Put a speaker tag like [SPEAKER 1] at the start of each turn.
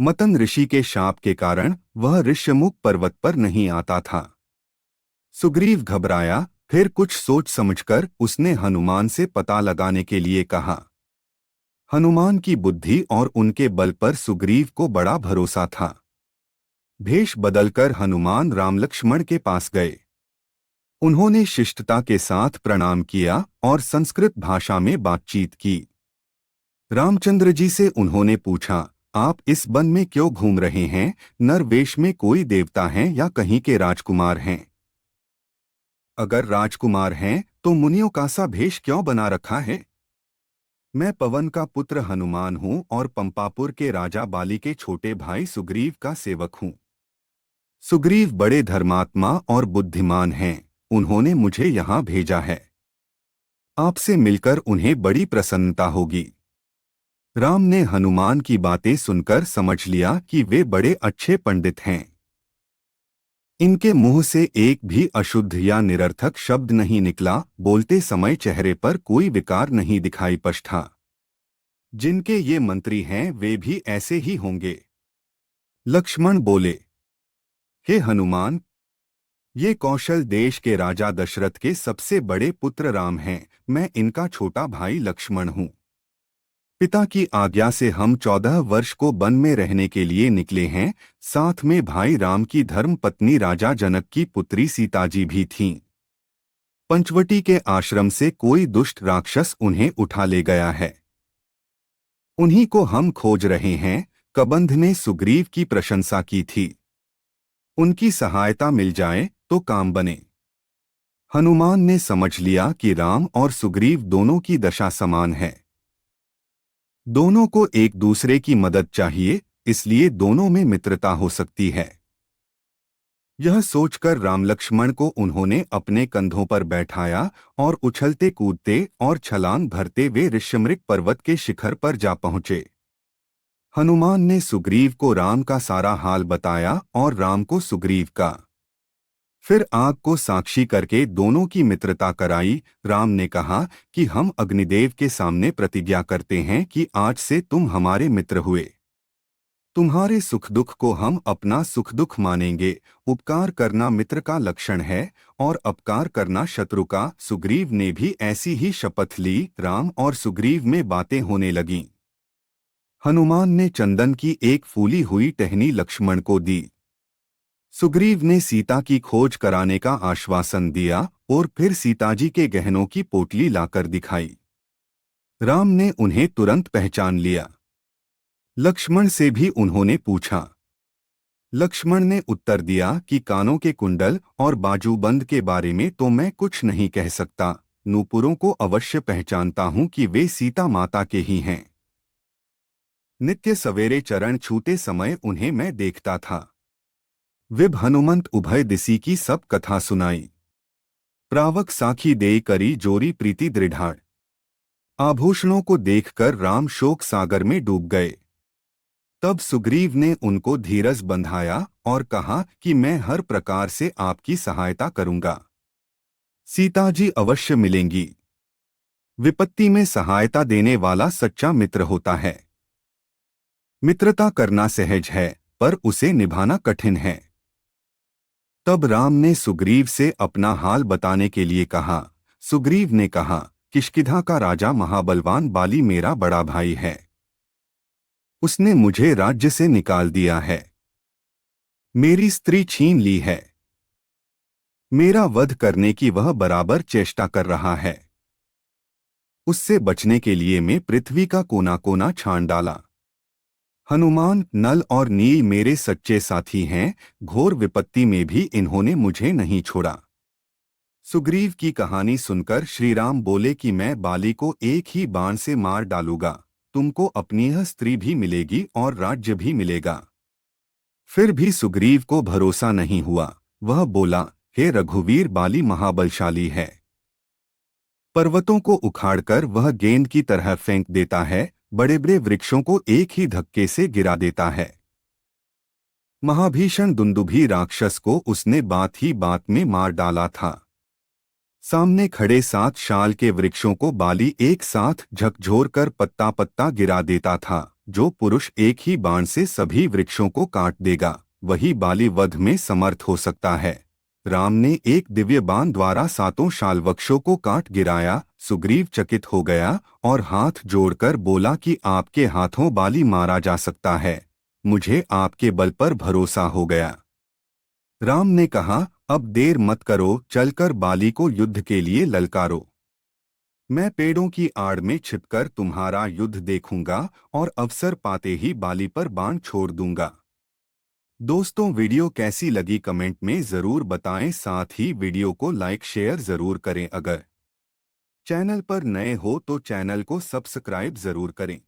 [SPEAKER 1] मतन ऋषि के शाप के कारण वह ऋष्यमुख पर्वत पर नहीं आता था। सुग्रीव घबराया, फिर कुछ सोच समझकर उसने हनुमान से पता लगाने के लिए कहा। हनुमान की बुद्धि और उनके बल पर सुग्रीव को बड़ा भरोसा था। भेष बदलकर हनुमान राम लक्ष्मण के पास गए। उन्होंने शिष्टता के साथ प्रणाम किया और संस्कृत भाषा में बातचीत की। रामचंद्र जी से उन्होंने पूछा, आप इस वन में क्यों घूम रहे हैं? नर वेश में कोई देवता हैं या कहीं के राजकुमार हैं? अगर राजकुमार हैं तो मुनियों का सा भेष क्यों बना रखा है? मैं पवन का पुत्र हनुमान हूँ और पंपापुर के राजा बाली के छोटे भाई सुग्रीव का सेवक हूँ। सुग्रीव बड़े धर्मात्मा और बुद्धिमान हैं, उन्होंने मुझे यहाँ भेजा है। आपसे मिलकर उन्हें बड़ी प्रसन्नता होगी। राम ने हनुमान की बातें सुनकर समझ लिया कि वे बड़े अच्छे पंडित हैं। इनके मुंह से एक भी अशुद्ध या निरर्थक शब्द नहीं निकला, बोलते समय चेहरे पर कोई विकार नहीं दिखाई पड़ता। जिनके ये मंत्री हैं वे भी ऐसे ही होंगे। लक्ष्मण बोले, हे हनुमान, ये कौशल देश के राजा दशरथ के सबसे बड़े पुत्र राम हैं, मैं इनका छोटा भाई लक्ष्मण हूँ। पिता की आज्ञा से हम 14 वर्ष को वन में रहने के लिए निकले हैं। साथ में भाई राम की धर्म पत्नी राजा जनक की पुत्री सीता जी भी थीं। पंचवटी के आश्रम से कोई दुष्ट राक्षस उन्हें उठा ले गया है। उन्हीं को हम खोज रहे हैं। कबंध ने सुग्रीव की प्रशंसा की थी। उनकी सहायता मिल जाए तो काम बने। हनुमान ने समझ लिया कि राम और सुग्रीव दोनों की दशा समान है। दोनों को एक दूसरे की मदद चाहिए, इसलिए दोनों में मित्रता हो सकती है। यह सोचकर राम लक्ष्मण को उन्होंने अपने कंधों पर बैठाया और उछलते कूदते और छलांग भरते वे ऋष्यमृग पर्वत के शिखर पर जा पहुंचे। हनुमान ने सुग्रीव को राम का सारा हाल बताया और राम को सुग्रीव का। फिर आग को साक्षी करके दोनों की मित्रता कराई। राम ने कहा कि हम अग्निदेव के सामने प्रतिज्ञा करते हैं कि आज से तुम हमारे मित्र हुए। तुम्हारे सुख दुख को हम अपना सुख दुख मानेंगे। उपकार करना मित्र का लक्षण है और अपकार करना शत्रु का। सुग्रीव ने भी ऐसी ही शपथ ली। राम और सुग्रीव में बातें होने लगीं। हनुमान ने चंदन की एक फूली हुई टहनी लक्ष्मण को दी। सुग्रीव ने सीता की खोज कराने का आश्वासन दिया और फिर सीताजी के गहनों की पोटली लाकर दिखाई। राम ने उन्हें तुरंत पहचान लिया। लक्ष्मण से भी उन्होंने पूछा। लक्ष्मण ने उत्तर दिया कि कानों के कुंडल और बाजूबंद के बारे में तो मैं कुछ नहीं कह सकता। नूपुरों को अवश्य पहचानता हूं कि वे सीता माता के ही हैं। नित्य सवेरे चरण छूते समय उन्हें मैं देखता था। विभ हनुमंत उभय दिसी की सब कथा सुनाई। प्रावक साखी देई करी जोरी प्रीति दृढ़ाड़। आभूषणों को देखकर राम शोक सागर में डूब गए। तब सुग्रीव ने उनको धीरज बंधाया और कहा कि मैं हर प्रकार से आपकी सहायता करूंगा। सीता जी अवश्य मिलेंगी। विपत्ति में सहायता देने वाला सच्चा मित्र होता है। मित्रता करना सहज है पर उसे निभाना कठिन है। तब राम ने सुग्रीव से अपना हाल बताने के लिए कहा। सुग्रीव ने कहा, किष्किंधा का राजा महाबलवान बाली मेरा बड़ा भाई है। उसने मुझे राज्य से निकाल दिया है। मेरी स्त्री छीन ली है। मेरा वध करने की वह बराबर चेष्टा कर रहा है। उससे बचने के लिए मैं पृथ्वी का कोना कोना छान डाला। हनुमान, नल और नील मेरे सच्चे साथी हैं। घोर विपत्ति में भी इन्होंने मुझे नहीं छोड़ा। सुग्रीव की कहानी सुनकर श्रीराम बोले कि मैं बाली को एक ही बाण से मार डालूंगा। तुमको अपनी यह स्त्री भी मिलेगी और राज्य भी मिलेगा। फिर भी सुग्रीव को भरोसा नहीं हुआ। वह बोला, हे रघुवीर, बाली महाबलशाली है। पर्वतों को उखाड़कर वह गेंद की तरह फेंक देता है। बड़े बड़े वृक्षों को एक ही धक्के से गिरा देता है। महाभीषण दुंदुभी राक्षस को उसने बात ही बात में मार डाला था। सामने खड़े 7 शाल के वृक्षों को बाली एक साथ झकझोर कर पत्ता पत्ता गिरा देता था। जो पुरुष एक ही बाण से सभी वृक्षों को काट देगा वही बाली वध में समर्थ हो सकता है। राम ने एक दिव्य बाण द्वारा 7 शाल वृक्षों को काट गिराया। सुग्रीव चकित हो गया और हाथ जोड़कर बोला कि आपके हाथों बाली मारा जा सकता है, मुझे आपके बल पर भरोसा हो गया। राम ने कहा, अब देर मत करो, चलकर बाली को युद्ध के लिए ललकारो। मैं पेड़ों की आड़ में छिपकर तुम्हारा युद्ध देखूंगा और अवसर पाते ही बाली पर बाण छोड़ दूंगा। दोस्तों, वीडियो कैसी लगी कमेंट में ज़रूर बताएं। साथ ही वीडियो को लाइक शेयर ज़रूर करें। अगर चैनल पर नए हो तो चैनल को सब्सक्राइब ज़रूर करें।